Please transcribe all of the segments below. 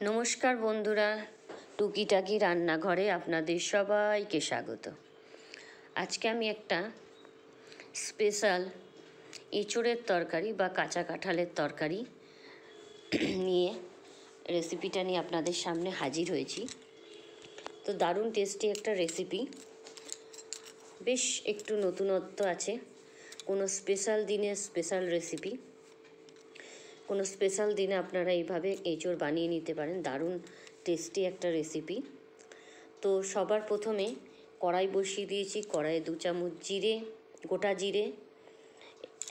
নমস্কার বন্ধুরা, টুকিটাকি রান্নাঘরে আপনাদের সবাইকে স্বাগত। আজকে আমি একটা স্পেশাল এঁচোড়ের তরকারি বা কাঁচা কাঁঠালের তরকারি নিয়ে রেসিপিটা নিয়ে আপনাদের সামনে হাজির হয়েছি। তো দারুণ টেস্টি একটা রেসিপি, বেশ একটু নতুনত্ব আছে। কোনো স্পেশাল দিনে স্পেশাল রেসিপি, কোনো স্পেশাল দিনে আপনারা এইভাবে এঁচোড় বানিয়ে নিতে পারেন। দারুণ টেস্টি একটা রেসিপি। তো সবার প্রথমে কড়াই বসিয়ে দিয়েছি। কড়াইয়ে 2 চামচ জিরে, গোটা জিরে,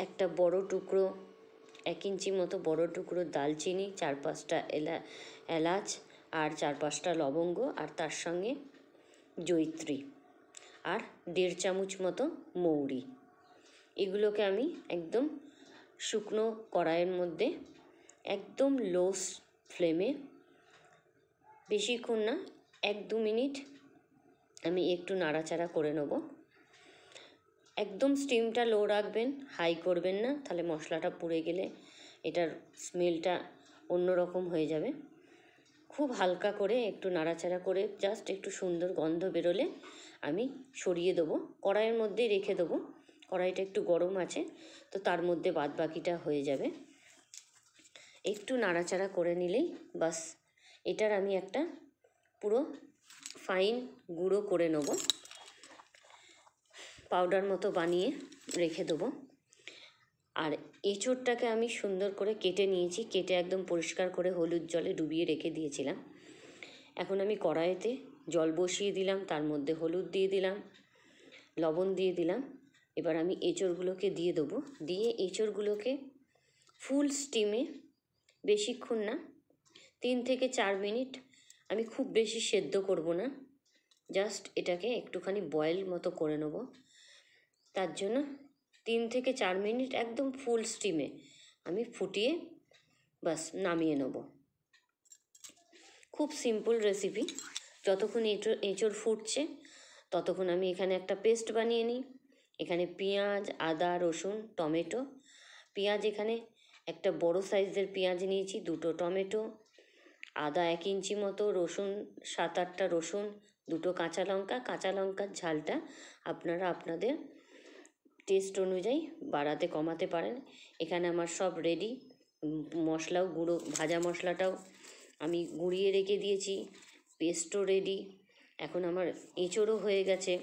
একটা বড় টুকরো 1 ইঞ্চি মতো বড় টুকরো দালচিনি, 4-5টা এলাচ আর 4-5টা লবঙ্গ, আর তার সঙ্গে জয়িত্রী, আর 1.5 চামচ মতো মৌরি। এগুলোকে আমি একদম শুকনো কড়াইয়ের মধ্যে একদম লো ফ্লেমে, বেশিক্ষণ না, 1-2 মিনিট আমি একটু নাড়াচাড়া করে নেব। একদম স্টিমটা লো রাখবেন, হাই করবেন না, তাহলে মশলাটা পুড়ে গেলে এটার স্মেলটা অন্যরকম হয়ে যাবে। খুব হালকা করে একটু নাড়াচাড়া করে জাস্ট একটু সুন্দর গন্ধ বেরোলে আমি সরিয়ে দেবো, কড়াইয়ের মধ্যেই রেখে দেবো। কড়াইটা একটু গরম আছে, তো তার মধ্যে বাদবাকিটা হয়ে যাবে। একটু নাড়াচাড়া করে নিলেই বাস, এটার আমি একটা পুরো ফাইন গুঁড়ো করে নেব, পাউডার মতো বানিয়ে রেখে দেবো। আর এঁচোড়টাকে আমি সুন্দর করে কেটে নিয়েছি, কেটে একদম পরিষ্কার করে হলুদ জলে ডুবিয়ে রেখে দিয়েছিলাম। এখন আমি কড়াইতে জল বসিয়ে দিলাম, তার মধ্যে হলুদ দিয়ে দিলাম, লবণ দিয়ে দিলাম। এবার আমি এঁচোড়গুলোকে দিয়ে দেবো। দিয়ে এঁচোড়গুলোকে ফুল স্টিমে, বেশিক্ষণ না, 3 থেকে 4 মিনিট, আমি খুব বেশি সেদ্ধ করব না, জাস্ট এটাকে একটুখানি বয়েল মতো করে নেব। তার জন্য 3 থেকে 4 মিনিট একদম ফুল স্টিমে আমি ফুটিয়ে বাস নামিয়ে নেব। খুব সিম্পল রেসিপি। যতক্ষণ এঁচোড় ফুটছে ততক্ষণ আমি এখানে একটা পেস্ট বানিয়ে নিই। এখানে পেঁয়াজ, আদা, রসুন, টমেটো। পেঁয়াজ এখানে একটা বড় সাইজের পেঁয়াজ নিয়েছি, 2টো টমেটো, আদা 1 ইঞ্চি মতো, রসুন 7-8টা রসুন, 2টো কাঁচা লঙ্কা। কাঁচা লঙ্কার ঝালটা আপনারা আপনাদের টেস্ট অনুযায়ী বাড়াতে কমাতে পারেন। এখানে আমার সব রেডি। মশলাও গুঁড়ো, ভাজা মশলাটাও আমি গুঁড়িয়ে রেখে দিয়েছি, পেস্টও রেডি। এখন আমার এঁচোড়ও হয়ে গেছে।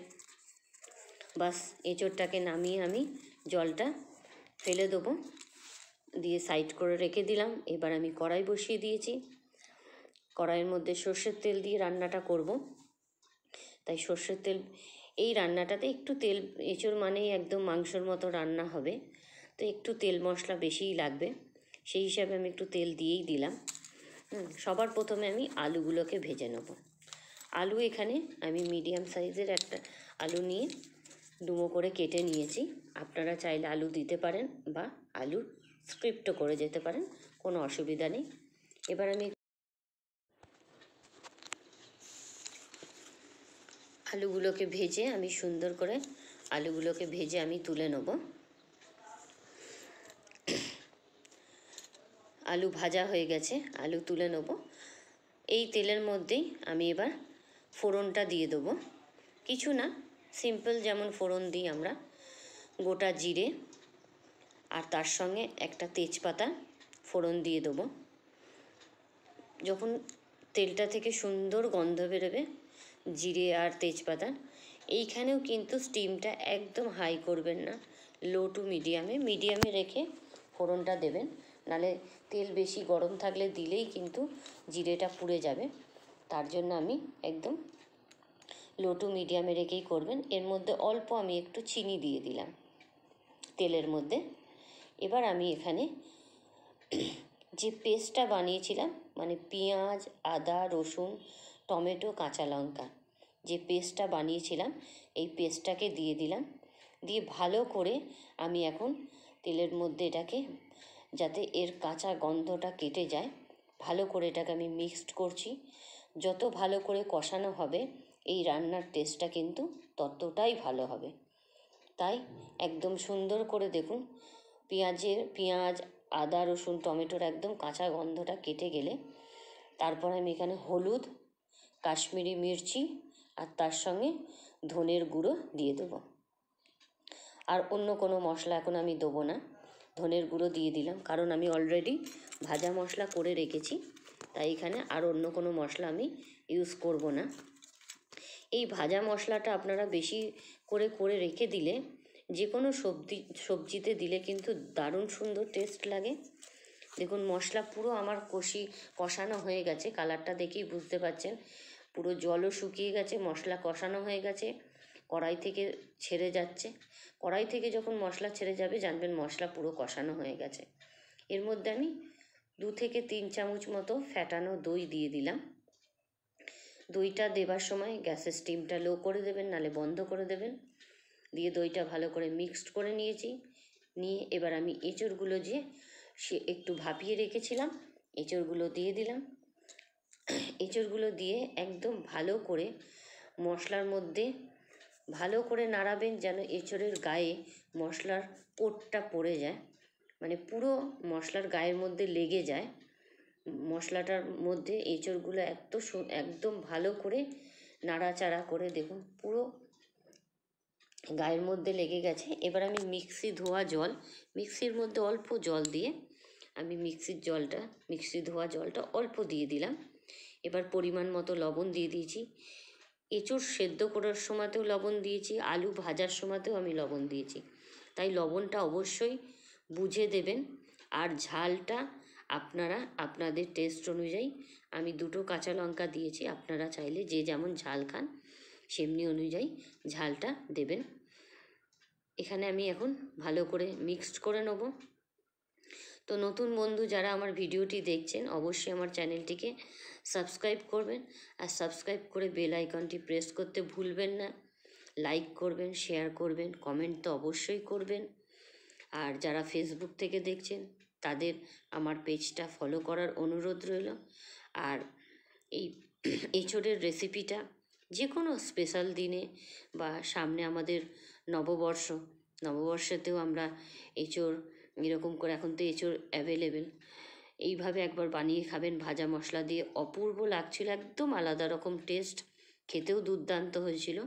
বাস এঁচোড়টাকে নামিয়ে আমি জলটা ফেলে দেবো, দিয়ে সাইড করে রেখে দিলাম। এবার আমি কড়াই বসিয়ে দিয়েছি। কড়াইয়ের মধ্যে সর্ষের তেল দিয়ে রান্নাটা করব, তাই সর্ষের তেল, এই রান্নাটাতে একটু তেল, এঁচোড় মানেই একদম মাংসর মতো রান্না হবে, তো একটু তেল মশলা বেশিই লাগবে, সেই হিসাবে আমি একটু তেল দিয়েই দিলাম। সবার প্রথমে আমি আলুগুলোকে ভেজে নেব। আলু এখানে আমি মিডিয়াম সাইজের একটা আলু নিয়ে ডুমো করে কেটে নিয়েছি। আপনারা চাইলে আলু দিতে পারেন বা আলু স্ক্রিপ্টও করে যেতে পারেন, কোনো অসুবিধা নেই। এবার আমি আলুগুলোকে ভেজে আমি সুন্দর করে আলুগুলোকে ভেজে আমি তুলে নেব। আলু ভাজা হয়ে গেছে, আলু তুলে নেব। এই তেলের মধ্যেই আমি এবার ফোড়নটা দিয়ে দেবো। কিছু না, সিম্পল যেমন ফোড়ন দিই আমরা, গোটা জিরে আর তার সঙ্গে একটা তেজপাতা ফোড়ন দিয়ে দেবো। যখন তেলটা থেকে সুন্দর গন্ধ বেরোবে জিরে আর তেজপাতার, এইখানেও কিন্তু স্টিমটা একদম হাই করবেন না, লো টু মিডিয়ামে রেখে ফোড়নটা দেবেন, নালে তেল বেশি গরম থাকলে দিলেই কিন্তু জিরেটা পুড়ে যাবে। তার জন্য আমি একদম লো টু মিডিয়ামে রেখেই করবেন। এর মধ্যে অল্প আমি একটু চিনি দিয়ে দিলাম তেলের মধ্যে। এবার আমি এখানে যে পেস্টটা বানিয়েছিলাম, মানে পেঁয়াজ, আদা, রসুন, টমেটো, কাঁচা লঙ্কা, যে পেস্টটা বানিয়েছিলাম, এই পেস্টটাকে দিয়ে দিলাম। দিয়ে ভালো করে আমি এখন তেলের মধ্যে এটাকে, যাতে এর কাঁচা গন্ধটা কেটে যায়, ভালো করে এটাকে আমি মিক্সড করছি। যত ভালো করে কষানো হবে এই রান্নার টেস্টটা কিন্তু ততটাই ভালো হবে। তাই একদম সুন্দর করে দেখুন, পেঁয়াজ, আদা, রসুন, টমেটোর একদম কাঁচা গন্ধটা কেটে গেলে তারপর আমি এখানে হলুদ, কাশ্মীরি মির্চি আর তার সঙ্গে ধনের গুঁড়ো দিয়ে দেবো। আর অন্য কোনো মশলা এখন আমি দেবো না। ধনের গুঁড়ো দিয়ে দিলাম, কারণ আমি অলরেডি ভাজা মশলা করে রেখেছি, তাই এখানে আর অন্য কোনো মশলা আমি ইউজ করব না। এই ভাজা মশলাটা আপনারা বেশি করে রেখে দিলে যে কোনো সবজিতে দিলে কিন্তু দারুণ সুন্দর টেস্ট লাগে। দেখুন মশলা পুরো আমার কষানো হয়ে গেছে, কালারটা দেখেই বুঝতে পারছেন। পুরো জলও শুকিয়ে গেছে, মশলা কষানো হয়ে গেছে, কড়াই থেকে ছেড়ে যাচ্ছে। কড়াই থেকে যখন মশলা ছেড়ে যাবে জানবেন মশলা পুরো কষানো হয়ে গেছে। এর মধ্যে আমি 2 থেকে 3 চামচ মতো ফ্যাটানো দই দিয়ে দিলাম। দইটা দেবার সময় গ্যাসের স্টিমটা লো করে দেবেন, নালে বন্ধ করে দেবেন। দিয়ে দইটা ভালো করে মিক্সড করে নিয়েছি। নিয়ে এবার আমি এঁচোড়গুলো যে একটু ভাপিয়ে রেখেছিলাম এঁচোড়গুলো দিয়ে দিলাম। এঁচোড়গুলো দিয়ে একদম ভালো করে মশলার মধ্যে ভালো করে নাড়াবেন, যেন এঁচোড়ের গায়ে মশলার কোটটা পড়ে যায়, মানে পুরো মশলার গায়ের মধ্যে লেগে যায়। মশলাটার মধ্যে এঁচোড়গুলো একদম ভালো করে নাড়াচাড়া করে দেখুন পুরো গায়ের মধ্যে লেগে গেছে। এবার আমি মিক্সির মধ্যে অল্প জল দিয়ে আমি মিক্সি ধোয়া জলটা অল্প দিয়ে দিলাম। এবার পরিমাণ মতো লবণ দিয়ে দিয়েছি। এঁচোড় সেদ্ধ করার সময়তেও লবণ দিয়েছি, আলু ভাজার সময়তেও আমি লবণ দিয়েছি, তাই লবণটা অবশ্যই বুঝে দেবেন। আর ঝালটা আপনারা আপনাদের টেস্ট অনুযায়ী, আমি 2টো কাঁচা লঙ্কা দিয়েছি, আপনারা চাইলে যে যেমন ঝাল খান সেমনি অনুযায়ী ঝালটা দেবেন। এখানে আমি এখন ভালো করে মিক্সড করে নেব। তো নতুন বন্ধু যারা আমার ভিডিওটি দেখছেন অবশ্যই আমার চ্যানেলটিকে সাবস্ক্রাইব করবেন, আর সাবস্ক্রাইব করে বেল আইকনটি প্রেস করতে ভুলবেন না। লাইক করবেন, শেয়ার করবেন, কমেন্ট তো অবশ্যই করবেন। আর যারা ফেসবুক থেকে দেখছেন তাদের আমার পেজটা ফলো করার অনুরোধ রইল। আর এই এঁচোড়ের রেসিপিটা যে কোনো স্পেশাল দিনে বা সামনে আমাদের নববর্ষেতেও আমরা এঁচোড় এরকম করে, এখন তো এঁচোড় অ্যাভেলেবেল, এইভাবে একবার বানিয়ে খাবেন ভাজা মশলা দিয়ে, অপূর্ব লাগছিল, একদম আলাদা রকম টেস্ট, খেতেও দুর্দান্ত হয়েছিল।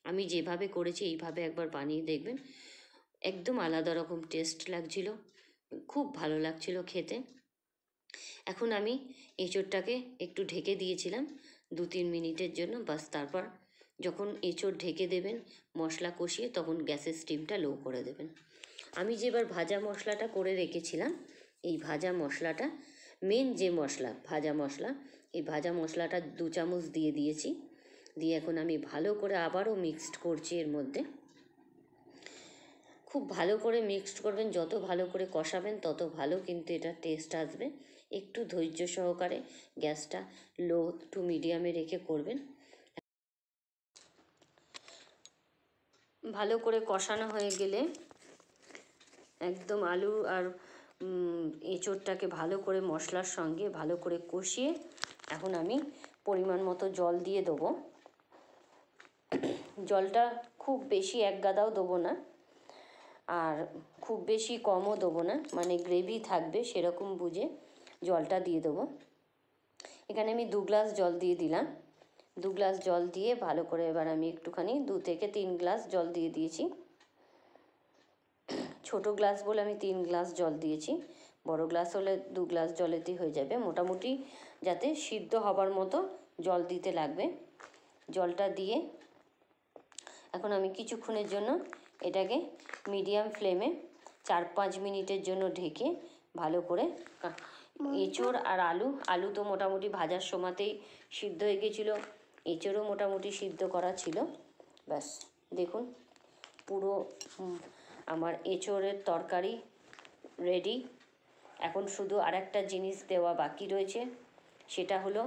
আমি যেভাবে করেছি এইভাবে একবার বানিয়ে দেখবেন, একদম আলাদা রকম টেস্ট লাগছিল, খুব ভালো লাগছিল খেতে। এখন আমি এঁচোড়টাকে একটু ঢেকে দিয়েছিলাম 2-3 মিনিটের জন্য, বাস। তারপর যখন এঁচোড় ঢেকে দেবেন মশলা কষিয়ে, তখন গ্যাসের স্টিমটা লো করে দেবেন। আমি যে এবার ভাজা মশলাটা করে রেখেছিলাম, এই ভাজা মশলাটা মেন যে মশলা ভাজা মশলা, এই ভাজা মশলাটা 2 চামচ দিয়ে দিয়েছি। দিয়ে এখন আমি ভালো করে আবারও মিক্সড করছি। এর মধ্যে খুব ভালো করে মিক্সড করবেন, যত ভালো করে কষাবেন তত ভালো কিন্তু এটা টেস্ট আসবে। একটু ধৈর্য সহকারে গ্যাসটা লো টু মিডিয়ামে রেখে করবেন। ভালো করে কষানো হয়ে গেলে একদম আলু আর এঁচোড়টাকে ভালো করে মশলার সঙ্গে ভালো করে কষিয়ে এখন আমি পরিমাণ মতো জল দিয়ে দেবো। জলটা খুব বেশি এক গাদাও দেবো না, আর খুব বেশি কমও দেবো না, মানে গ্রেভি থাকবে সেরকম বুঝে জলটা দিয়ে দেবো। এখানে আমি 2 গ্লাস জল দিয়ে দিলাম। 2 গ্লাস জল দিয়ে ভালো করে এবার আমি একটুখানি 2 থেকে 3 গ্লাস জল দিয়ে দিয়েছি। ছোটো গ্লাস বলে আমি 3 গ্লাস জল দিয়েছি, বড় গ্লাস হলে 2 গ্লাস জলেতেই হয়ে যাবে। মোটামুটি যাতে সিদ্ধ হবার মতো জল দিতে লাগবে। জলটা দিয়ে এখন আমি কিছুক্ষণের জন্য এটাকে মিডিয়াম ফ্লেমে 4-5 মিনিটের জন্য ঢেকে ভালো করে, এঁচোড় আর আলু তো মোটামুটি ভাজার সময়তেই সিদ্ধ হয়ে গেছিলো, এঁচোড়ও মোটামুটি সিদ্ধ করা ছিল। ব্যাস দেখুন পুরো আমার এঁচোড়ের তরকারি রেডি। এখন শুধু আরেকটা জিনিস দেওয়া বাকি রয়েছে, সেটা হলো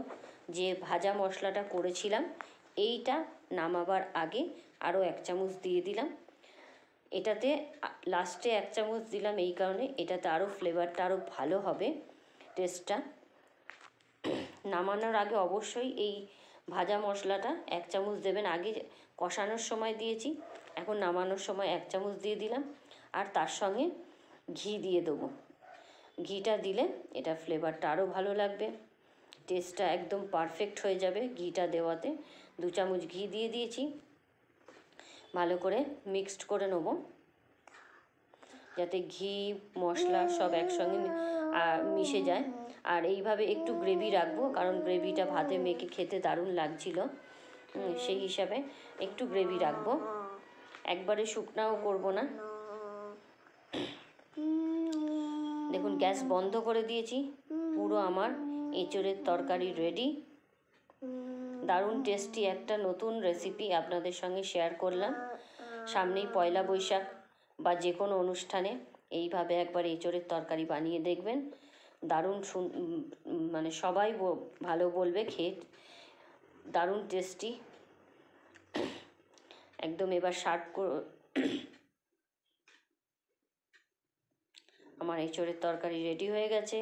যে ভাজা মশলাটা করেছিলাম এইটা নামাবার আগে আরও 1 চামচ দিয়ে দিলাম। এটাতে লাস্টে 1 চামচ দিলাম এই কারণে, এটাতে আরও ফ্লেভারটা আরও ভালো হবে, টেস্টটা। নামানোর আগে অবশ্যই এই ভাজা মশলাটা 1 চামচ দেবেন। আগে কষানোর সময় দিয়েছি, এখন নামানোর সময় 1 চামচ দিয়ে দিলাম। আর তার সঙ্গে ঘি দিয়ে দেবো। ঘিটা দিলে এটা ফ্লেভারটা আরও ভালো লাগবে, টেস্টটা একদম পারফেক্ট হয়ে যাবে ঘিটা দেওয়াতে। 2 চামচ ঘি দিয়ে দিয়েছি, ভালো করে মিক্সড করে নেব যাতে ঘি মশলা সব একসঙ্গে মিশে যায়। আর এইভাবে একটু গ্রেভি রাখবো, কারণ গ্রেভিটা ভাতে মেখে খেতে দারুণ লাগছিল, সেই হিসাবে একটু গ্রেভি রাখবো, একবারে শুকনাও করব না। দেখুন গ্যাস বন্ধ করে দিয়েছি, পুরো আমার এঁচোড়ের তরকারি রেডি। দারুণ টেস্টি একটা নতুন রেসিপি আপনাদের সঙ্গে শেয়ার করলাম। সামনেই পয়লা বৈশাখ বা যে কোনো অনুষ্ঠানে এইভাবে একবার এঁচোড়ের তরকারি বানিয়ে দেখবেন, দারুণ মানে সবাই ভালো বলবে, খেয়ে দারুণ টেস্টি একদম। এবার সার্ভ আমার এঁচোড়ের তরকারি রেডি হয়ে গেছে।